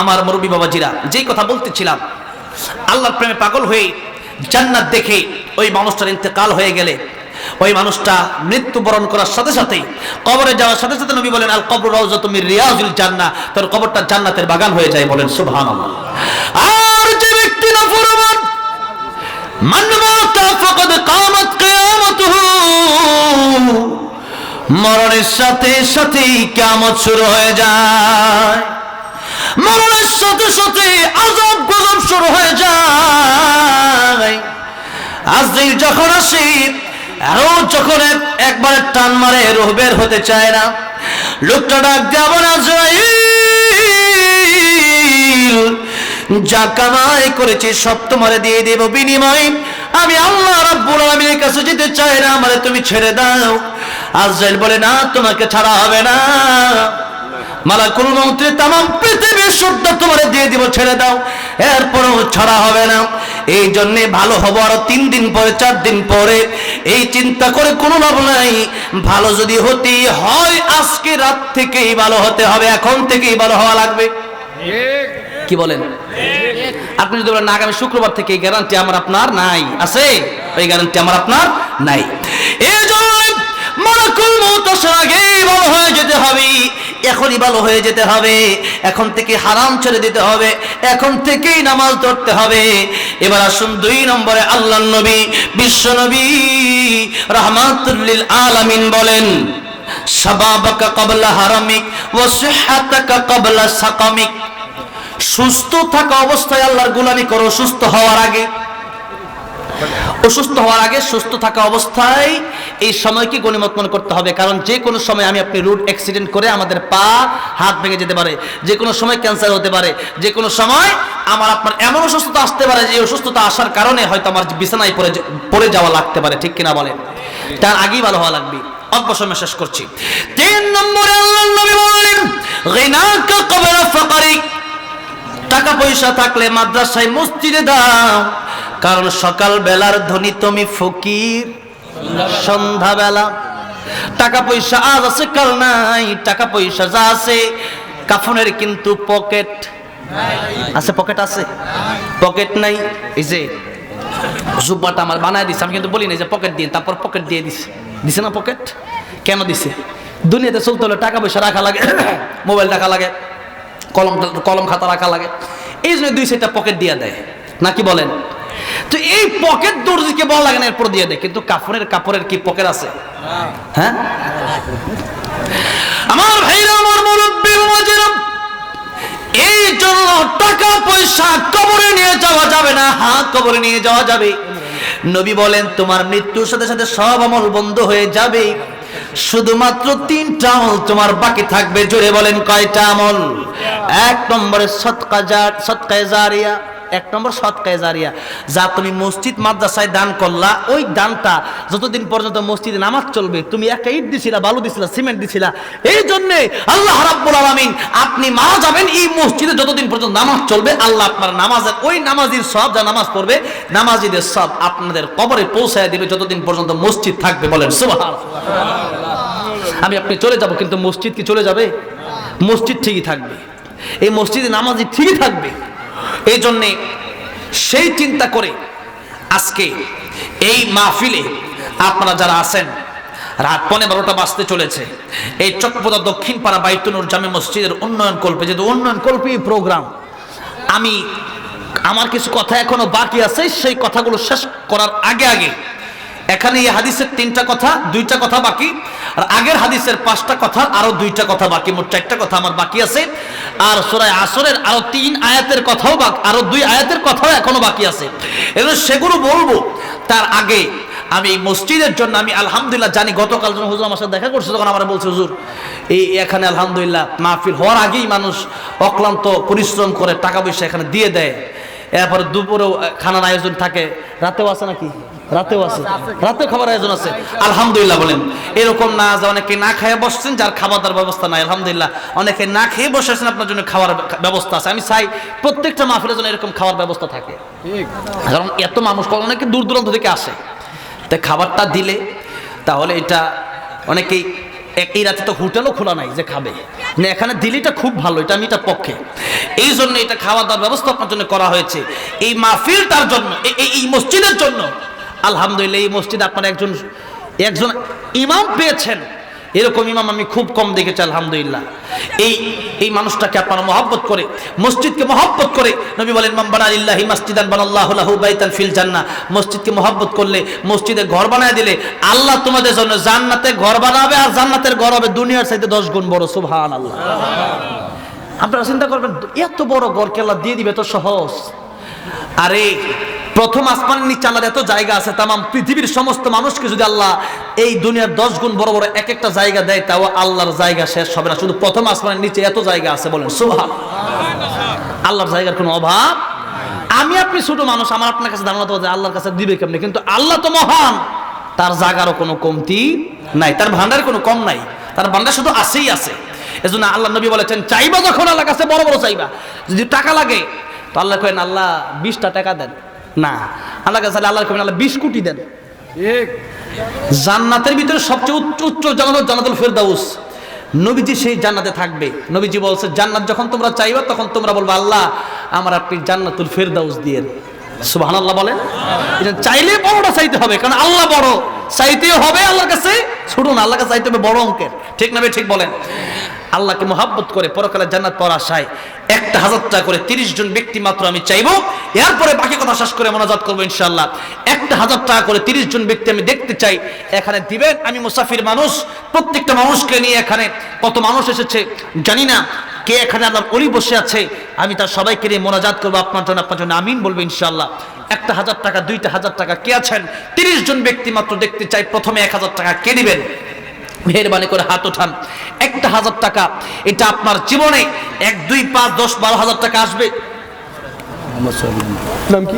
আমার মুরব্বী বাবাজিরা, যেই কথা বলতেছিলাম, আল্লাহর প্রেমে পাগল হয়ে জান্নাত দেখে ওই মানুষটার ইন্তেকাল হয়ে গেলে, ওই মানুষটা মৃত্যুবরণ করার সাথে সাথে, কবরে যাওয়ার সাথে সাথে নবী বলেন, আল কবরু রাউযাতুম মির রিয়াজিল জান্নাহ, তার কবরটা জান্নাতের বাগান হয়ে যায়। বলেন সুবহানাল্লাহ। আর যে ব্যক্তি নাফরমান, মান মাতা ফাকাদ কামাত কিয়ামাতুহু, মরণের সাথে সাথেই কিয়ামত শুরু হয়ে যায়, মরণের সাথে সাথে আযাব গজব শুরু হয়ে যায়। আজরাইল যখন আসে, আর যখন একবার টান মারে, রূহ বের হতে চায় না, লোকটা ডাক দিয়ে বলে, আজরাইল, যা কামাই করেছি সব তোমারে দিয়ে দেব, বিনিময়ে আমি আল্লাহ রাব্বুল আলামিনের কাছে যেতে চাই না, আমারে তুমি ছেড়ে দাও। আজরাইল বলে, না, তোমাকে ছাড়া হবে না, মালাকুল মউতের তামাম পৃথিবীর সবটা তোমারে দিয়ে দিব, ছেড়ে দাও। এরপরও ছাড়া হবে না। এই জন্যে ভালো হবো আরো 3 দিন পরে, 4 দিন পরে, এই চিন্তা করে কোনো লাভ নাই। ভালো যদি হতেই হয়, আজকে রাত থেকেই ভালো হতে হবে, এখন থেকেই ভালো হওয়া লাগবে। কি বলেন? আপনি যদি বলেন, আগামী শুক্রবার থেকে, এই গ্যারান্টি আমার আপনার নাই, আছে? এই গ্যারান্টি আমার আপনার নাই। এই জন্য মালাকুল মউত আসার আগেই ভালো হয়ে যেতে হবে, এখনই ভালো হয়ে যেতে হবে, এখন থেকে হারাম ছেড়ে দিতে হবে, এখন থেকেই নামাজ ধরতে হবে। এবার আসুন 2 নম্বরে, আল্লাহর নবী, বিশ্ব নবী রাহমাতুল লিল আলামিন বলেন, শাবাবাকা ক্বাবলা হারামিক ওয়া সিহহাতাকা ক্বাবলা সাকামিক। সুস্থ থাকা অবস্থায় আল্লাহর গোলামি করো, সুস্থ হওয়ার আগে, অসুস্থ হওয়ার আগে সুস্থ থাকা অবস্থায় এই সময়কে গনিমত মনে করতে হবে। কারণ যে কোনো সময় আমি আপনি রোড অ্যাক্সিডেন্ট করে আমাদের পা হাত ভেঙে যেতে পারে, যে কোনো সময় ক্যান্সার হতে পারে, যে কোনো সময় আমার আপনার এমন অসুস্থতা আসতে পারে, যে অসুস্থতা আসার কারণে হয়তো আমার বিছানায় পড়ে যাওয়া লাগতে পারে, ঠিক কিনা বলেন? তার আগেই ভালো হওয়া লাগবে। অল্প সময় শেষ করছি। 3 নম্বরে আল্লাহর নবী বলেন, গিনাকা ক্বাবলা ফাকরিক। টাকা পয়সা থাকলে মাদ্রাসায় মসজিদে দাও, কারণ সকাল বেলার ধনী তুমি ফকির সন্ধ্যা বেলা। টাকা পয়সা আজ আছে কাল নাই, টাকা পয়সা যা আছে, কাফনের কিন্তু পকেট আছে, পকেট আছে, পকেট নাই। এই যে জুব্বাটা আমার বানায় দিছে, আমি কিন্তু বলি না যে পকেট দিয়ে, তারপর পকেট দিয়ে দিছে না? পকেট কেন দিছে? দুনিয়াতে চলতে হলে টাকা পয়সা রাখা লাগে, মোবাইল রাখা লাগে, কলম খাতা রাখা লাগে, এই জন্য 2 সেটটা পকেট দিয়ে দেয়, নাকি বলেন? তো এই পকেট দর্জিকে বলা লাগে না, এরপর দিয়ে দেয়। কিন্তু কাপড়ের কি পকেট আছে? হ্যাঁ, আমার ভাইরা, আমার মুরব্বী বাবাজিরা, এই জন্য টাকা পয়সা কবরে নিয়ে যাওয়া যাবে না। হ্যাঁ, কবরে নিয়ে যাওয়া যাবে। নবী বলেন, তোমার মৃত্যুর সাথে সাথে সব আমল বন্ধ হয়ে যাবে, শুধুমাত্র 3টা আমল তোমার বাকি থাকবে। জোরে বলেন, কয়টা আমল? 1 নম্বরে সদকায়ে জারিয়া। 1 নম্বর সদকায়ে জারিয়া, যা তুমি মসজিদ মাদ্রাসায় দান করলা, ওই দানটা যতদিন পর্যন্ত মসজিদে নামাজ চলবে, তুমি একটা ইট দিছিলা, বালু দিছিলা, সিমেন্ট দিছিলা, এই জন্যে আল্লাহ রাব্বুল আলামিন, আপনি মারা যাবেন, এই মসজিদে যতদিন পর্যন্ত নামাজ চলবে, আল্লাহ আপনার নামাজের, ওই নামাজির সব, যা নামাজ পড়বে নামাজিদের সব আপনাদের কবরে পৌঁছায় দিবে, যতদিন পর্যন্ত মসজিদ থাকবে। বলেন সুবহানাল্লাহ। আমি আপনি চলে যাব, কিন্তু মসজিদ কি চলে যাবে? মসজিদ ঠিকই থাকবে, এই মসজিদে নামাজি ঠিকই থাকবে। এই জন্যে সেই চিন্তা করে আজকে এই মাহফিলে আপনারা যারা আছেন, রাত 12:15 বাজতে চলেছে, এই চকপদা দক্ষিণ পাড়া বাইতুন নূর জামে মসজিদের উন্নয়ন কল্পে, যেহেতু উন্নয়ন কল্পে প্রোগ্রাম, আমার কিছু কথা এখনো বাকি আছে, সেই কথাগুলো শেষ করার আগে এখানে এই হাদিসের 3টা কথা, 2টা কথা বাকি, আর আগের হাদিসের 5টা কথা, আরো 2টা কথা বাকি, মোট 4টা কথা আমার বাকি আছে। আর সূরা আসরের আরো 3 আয়াতের কথাও বাকি, আরো 2 আয়াতের কথাও এখনো বাকি আছে, এজন্য সেগুলো বলবো। তার আগে আমি এই মসজিদের জন্য, আমি আলহামদুলিল্লাহ জানি, গতকাল যখন হুজুর আমার সাথে দেখা করছে, তখন আমার বলছে, হুজুর এখানে আলহামদুলিল্লাহ মাহফিল হওয়ার আগেই মানুষ অক্লান্ত পরিশ্রম করে টাকা পয়সা এখানে দিয়ে দেয়, এরপরে দুপুরেও খানার আয়োজন থাকে, রাতেও আছে নাকি? রাতেও আছে, রাতেও খাবার আয়োজন আছে, আলহামদুলিল্লাহ। বলেন, এরকম না যে অনেকে না খেয়ে বসছেন, যার খাবার দাবার ব্যবস্থা নাই, আলহামদুলিল্লাহ অনেকে না খেয়ে বসেছেন, আপনার জন্য খাওয়ার ব্যবস্থা আছে। আমি চাই প্রত্যেকটা মাহফিলের জন্য এরকম খাওয়ার ব্যবস্থা থাকে, কারণ এত মানুষ অনেকে দূর দূরান্ত থেকে আসে, তাই খাবারটা দিলে তাহলে এটা অনেকেই এই রাতে তো হোটেলও খোলা নাই যে খাবে না, এখানে দিলিটা খুব ভালো, এটা আমি এটা পক্ষে। এই জন্য এটা খাওয়া দাওয়ার ব্যবস্থা আপনার জন্য করা হয়েছে, এই মাহফিলটার জন্য, এই মসজিদের জন্য। আলহামদুলিল্লাহ, এই মসজিদে আপনারা একজন ইমাম পেয়েছেন, এরকম ইমাম আমি খুব কম দেখেছি। আলহামদুলিল্লাহ, এই মানুষটাকে আপনারা মহব্বত করে, মসজিদকে মহব্বত করে, নবী বলেন মান বানা লিল্লাহি মাসজিদান বানাল্লাহু লাহু বাইতান ফিল জান্নাহ। মসজিদকে মহব্বত করলে, মসজিদে ঘর বানায় দিলে আল্লাহ তোমাদের জন্য জান্নাতে ঘর বানাবে, আর জান্নাতের ঘর হবে দুনিয়ার চাইতে 10 গুণ বড়। সুবহানাল্লাহ। আপনারা চিন্তা করবেন, এত বড় ঘর কে আল্লাহ দিয়ে দিবে, এত সহজ? আরে প্রথম আসমানের নিচে আল্লাহর এত জায়গা আছে, তামাম পৃথিবীর সমস্ত মানুষকে যদি আল্লাহ এই দুনিয়ার 10 গুণ বড় বড় এক একটা জায়গা দেয়, তাও আল্লাহর জায়গা শেষ হবে না। শুধু প্রথম আসমানের নিচে এত জায়গা আছে, বলেন সুবহানাল্লাহ। আল্লাহর জায়গার কোনো অভাব। আমি আপনি ছোট মানুষ, আমার আপনার কাছে ধারণা তো যে আল্লাহর কাছে দিবে কেমনে, কিন্তু আল্লাহ তো মহান, তার জায়গারও কোনো কমতি নাই, তার ভান্ডার কোনো কম নাই, তার ভান্ডার শুধু আছেই আছে। এজন্য আল্লাহ নবী বলেছেন, চাইবা যখন আল্লাহর কাছে বড় বড় চাইবা। যদি টাকা লাগে তো আল্লাহ করেন আল্লাহ 20টা টাকা দেন, না আল্লাহ কাছে আল্লাহ করেন আল্লাহ 20 কোটি দেন। জান্নাতের ভিতরে সবচেয়ে উচ্চ জান্নাত জান্নাতুল ফেরদাউস, নবীজি সেই জান্নাতে থাকবে। নবীজি বলছে, জান্নাত যখন তোমরা চাইবা তখন তোমরা বলবে আল্লাহ আমার আপনি জান্নাতুল ফেরদাউস দিয়েন। সুবহানাল্লাহ বলেন। এটা চাইলে বড়টা চাইতে হবে, কারণ আল্লাহ বড়, চাইতেও হবে আল্লাহর কাছে ছোট না, আল্লাহর কাছে চাইতে হবে বড় অঙ্কের। ঠিক না ভাই? ঠিক বলেন। আল্লাহকে মহব্বত করে পরকালে জান্নাত পাওয়ার আশায় 1000 টাকা করে 30 জন ব্যক্তি মাত্র আমি চাইবো, এরপরে বাকি কথা শেষ করে মোনাজাত করবো ইনশাআল্লাহ। 1000 টাকা করে 30 জন ব্যক্তি আমি দেখতে চাই, এখানে দিবেন। আমি মুসাফির মানুষ, প্রত্যেকটা মানুষকে নিয়ে এখানে কত মানুষ এসেছে জানি না, কে এখানে আল্লাহর ওলি বসে আছে, আমি তার সবাইকে নিয়ে মোনাজাত করবো আপনার জন্য আমিন বলবো ইনশাআল্লাহ। 1000 টাকা, 2000 টাকা কে আছেন? 30 জন ব্যক্তি মাত্র দেখতে চাই। প্রথমে 1000 টাকা কে দিবেন? মেহেরবানি করে হাত ওঠান। 1000 টাকা, এটা আপনার জীবনে 1, 2, 5, 10, 12,000 টাকা আসবে। নাম কি?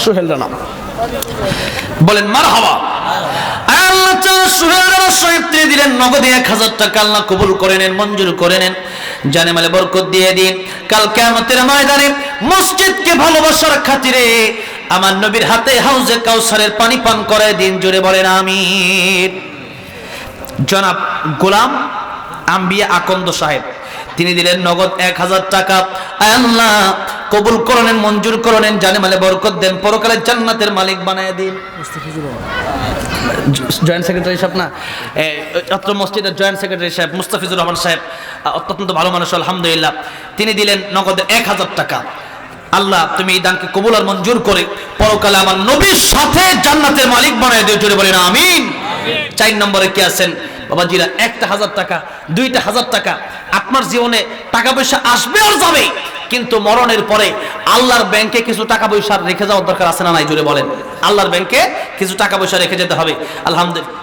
সোহেল রানা। বলেন মারহাবা। আল্লাহ তাআলা সোহেল রানা সাহেব দিলেন নগদে 1000 টাকা। আল্লাহ কবুল করে নেন, মঞ্জুর করে নেন, জানে মালে বরকত দিয়ে দিন। কাল কিয়ামতের ময়দানে মসজিদকে ভালোবাসার খাতিরে আমার নবীর হাতে হাউজে কাউসারের পানি পান করায় দিন। জোরে বলেন আমিন। জনাব গোলাম আম্বিয়া আকন্দ সাহেব, তিনি দিলেন নগদ 1000 টাকা। আল্লাহ কবুল করেন, মঞ্জুর করেন, জানে মালে বরকত দেন, পরকালে জান্নাতের মালিক বানায় দিন। জয়েন্ট সেক্রেটারি সাহেব না, অত্র মসজিদের জয়েন্ট সেক্রেটারি সাহেব মুস্তাফিজুর রহমান সাহেব, অত্যন্ত ভালো মানুষ আলহামদুলিল্লাহ, তিনি দিলেন নগদ 1000 টাকা। আল্লাহ তুমি এই দানকে কবুল আর মঞ্জুর করে পরকালে আমার নবীর সাথে জান্নাতের মালিক বানায় দিও। জোরে বলেন আমিন। 4 নম্বরে কে আছেন বাবাজিরা? 1000 টাকা, 2000 টাকা। আপনার জীবনে টাকা পয়সা আসবে আর যাবে, কিন্তু মরণের পরে আল্লাহর ব্যাংকে কিছু টাকা পয়সা রেখে যাওয়ার দরকার আছে না নাই? জোরে বলেন। আল্লাহর ব্যাংকে কিছু টাকা পয়সা রেখে যেতে হবে। আলহামদুলিল্লাহ।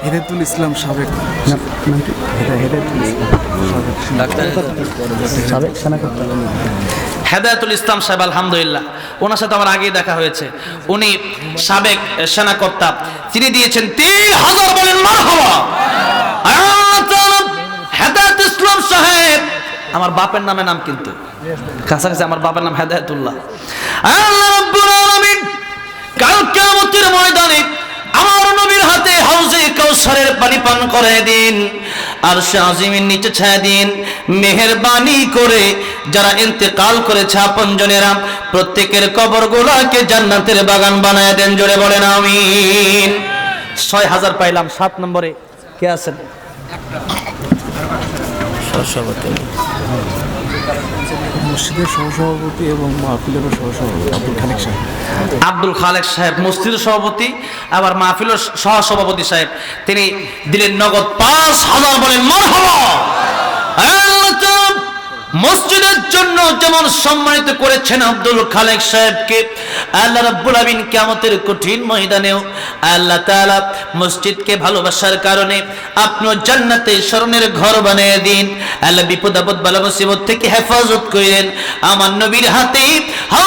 হেদায়েতুল ইসলাম সাবেক হেদায়েতুল ইসলাম সাহেব, আলহামদুলিল্লাহ, ওনার সাথে আমার আগেই দেখা হয়েছে। উনি সাবেক সেনাকর্তা, তিনি দিয়েছেন 3000। বলেন মারহাবা। হেদায়েত ইসলাম সাহেব আমার বাপের নাম কিন্তু কাছাকাছি, আমার বাপের নাম হেদায়েতুল্লাহ। আল্লাহ রাব্বুল আলামিন কাল কিয়ামতের ময়দানে আমার নবীর হাতে হাউজে কাউসারের পানি পান করে দিন, আরশে আজিমের নিচে ছায়া দিন। মেহেরবানি করে যারা ইন্তেকাল করেছে আপনজনেরা, প্রত্যেকের কবরগুলোকে জান্নাতের বাগান বানায় দেন। জোরে বলেন আমিন। 6000 পাইলাম। 7 নম্বরে কে আছেন? মসজিদের সহসভাপতি এবং মাহফিলের সহসভাপতি আব্দুল খালেক সাহেব। আব্দুল খালেক সাহেব মসজিদের সভাপতি, আবার মাহফিলের সহসভাপতি সাহেব, তিনি দিলেন নগদ 5000। বলেন মারহাবা। মসজিদের জন্য যেমন সম্মানিত করেছেন আব্দুল খালেক সাহেবকে, আল্লাহ রাব্বুল আলামিন কিয়ামতের কঠিন ময়দানেও আল্লাহ তাআলা মসজিদকে ভালোবাসার কারণে আপনিও জান্নাতে স্মরণের ঘর বানিয়ে দিন। আল্লাহ বিপদ আপদ বালা মুসিবত থেকে হেফাজত করেন। আমার নবীর হাতে